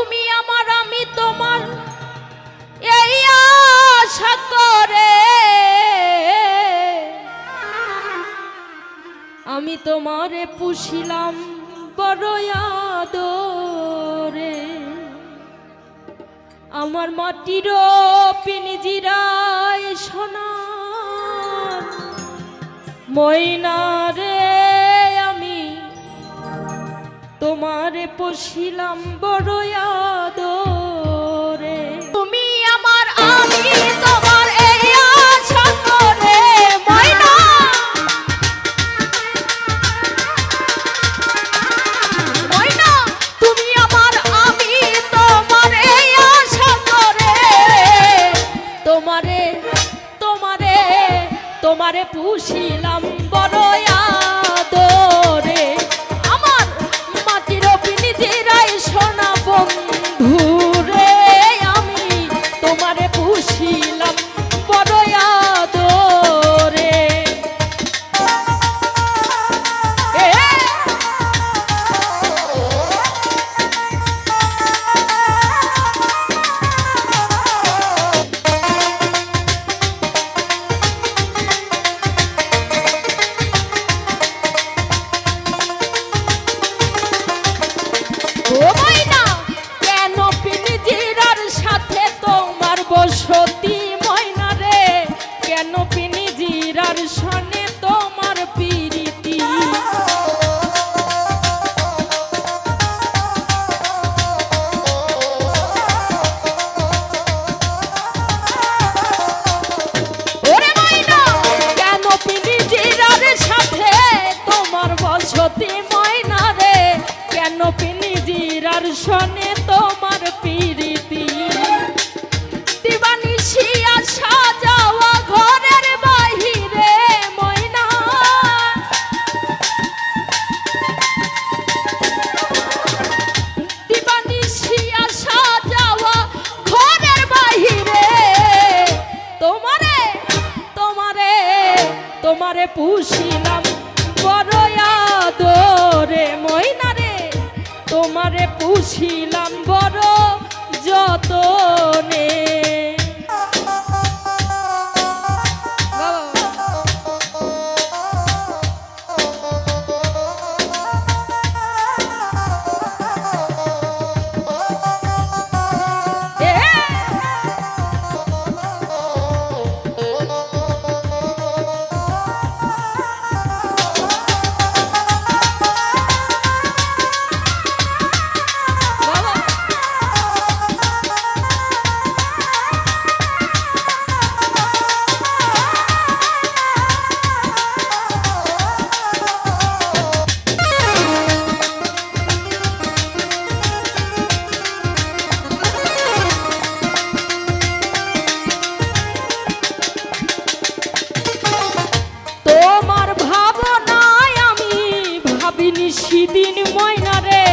তুমি আমার আমি তোমার এই আশা করে আমি তোমারে পুষিলাম বড় আদরে। আমার মাটির পিঞ্জিরায় সোনার ময়না রে আমি তোমারে পুষিলাম বড় আদরে। তুমি আমার আমি তোমার এই আশা করে ময়না, ময়না তুমি আমার আমি তোমার এই আশা করে তোমারে তোমারে তোমারে পুষিলাম বড় আদরে। আমার মাটির পিঞ্জিরায় সোনা বন্ধু রে আমি তোমারে পুষিলাম বড় আদরে। ও ময়না কেন পিঞ্জিরার সাথে তোমার বসতি ময়না রে, কেন পিঞ্জিরার সনে তোমার প্রীতি। ওরে ময়না কেন পিঞ্জিরার সাথে তোমার বসতি ময়না রে, কেন পিঞ্জিরার সনে তোমার প্রীতি। দিবানিশি আসা যাওয়া ঘরের বাহিরে ময়না, দিবানিশি আসা যাওয়া ঘরের বাহিরে তোমারে তোমারে তোমারে পুষিলাম বড় আদরে ময়না রে, তোমারে পুষিলাম বড় যতনে। সেদিন ময়না রে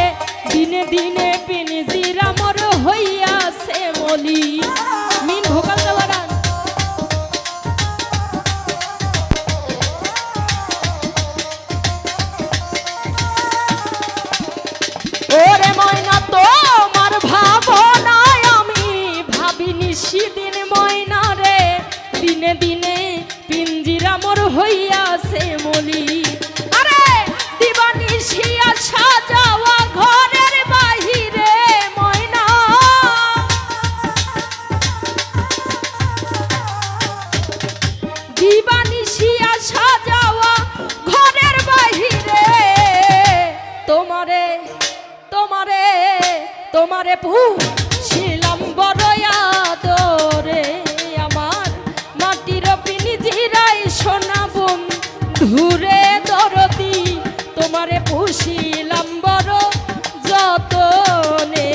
দিনে দিনে পিঞ্জিরা মোর হইয়াছে মলি। মিন ভোকাল দেওয়ারান ওরে ময়না তোমার ভাবনায় আমি ভাবিনি সেদিন ময়না রে দিনে দিনে পিঞ্জিরা মোর হইয়াছে মলি। সাজাওয়া ঘরের বাহিরে ময়না, দিবানিশিয়া সাজাওয়া ঘরের বাহিরে তোমারে তোমারে তোমারে পুষিলাম বড় আদরে। আমার মাটির পিঞ্জিরায় সোনা বন্ধু রে দরদি তোমারে পুষিলাম বড় যতনে।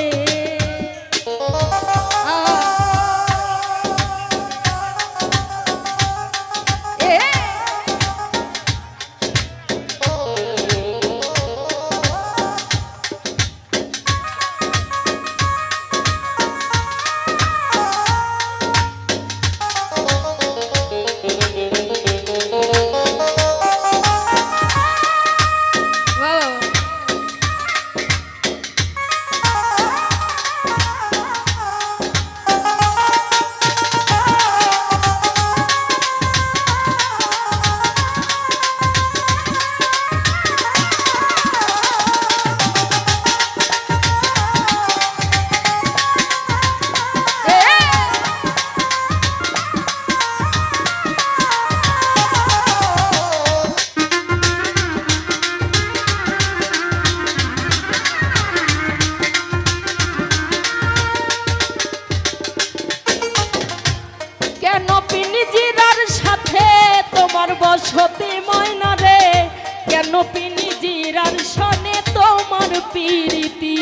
পিনিজিরার সনে তোমার প্রীতি।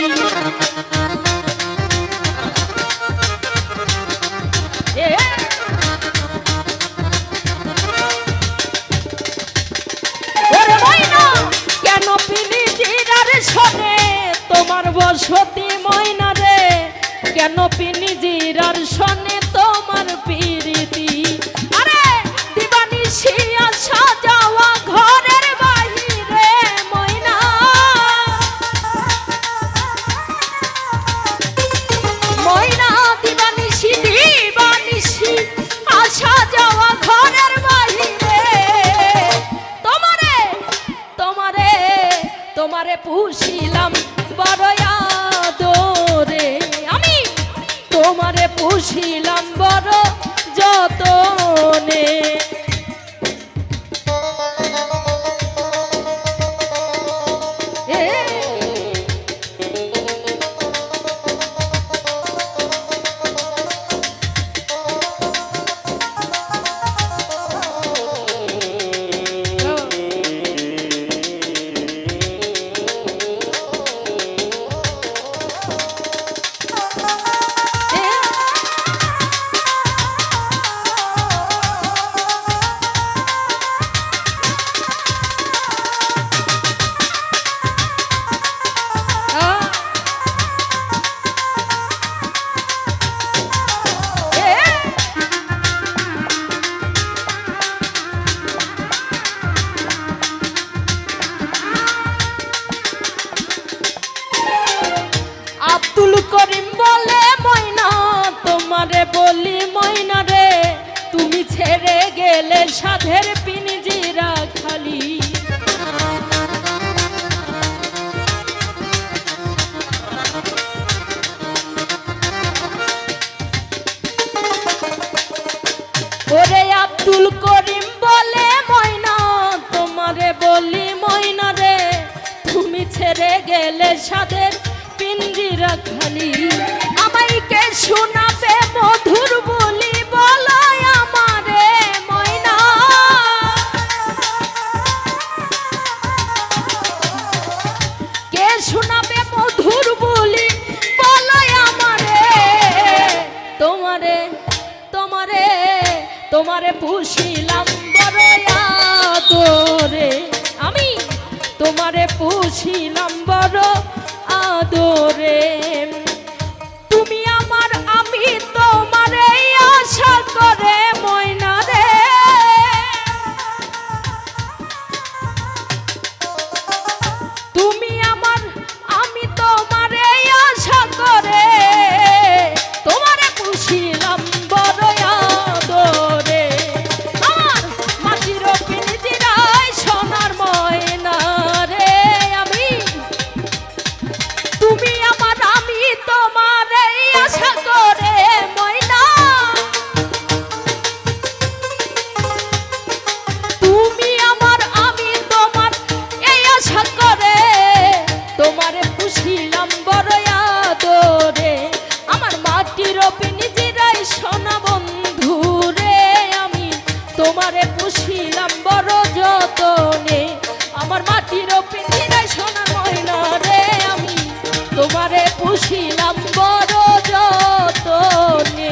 ওরে ময়না কেন পিনিজিরার সনে তোমার বসতি ময়না রে, কেন পিনিজিরার সনে তোমার প্রীতি। আরে দিবানিশি আসা যাওয়া ঘরের বাহিরে ময়না, ময়না দিবানিশি আসা যাওয়া ঘরের বাহিরে। তোমারে তোমারে তোমারে পুষিলাম বড় আদরে, আমি তোমারে পুষিলাম বড় যতনে। আব্দুল করিম বলে ময়না তোমারে বলি ময়না রে, তুমি ছেড়ে গেলে সাধের পিনিজিরা খালি। ওরে আব্দুল করিম বলে ময়না তোমারে বলি ময়না রে, তুমি ছেড়ে গেলে সাধের পিঞ্জিরা খালি। আমায় কে শোনাবে মধুর বলি বলো আমারে ময়না, কে শোনাবে মধুর বলি বলো আমারে। তোমারে তোমারে তোমারে পুষিলাম বড় আদরে, আমি তোমারে পুষিলাম বড় আদরে। তুমি আমার আমি তোমারে আশা করে ময়না রে, তুমি আমার আমি তোমারে আশা করে, তোমারে পুষিলাম বড় আদরে। আমার মাটির পিঞ্জিরায় সোনার ময়না রে, আমি তুমি আমার আমি তোমার আশা করে ময়না, তুমি আমার আমি তোমার এই আশা করে, তোমারে পুষিলাম বড় আদরে। আমার মাটির পিঞ্জিরায় সোনা বন্ধু রে, আমি তোমারে পুষিলাম বড় যতনে। আমার মাটির পিঞ্জিরায় সোনার ময়না রে, আমি তোমারে পুষিলাম বড় যতনে,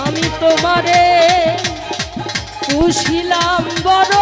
আমি তোমারে পুষিলাম বড়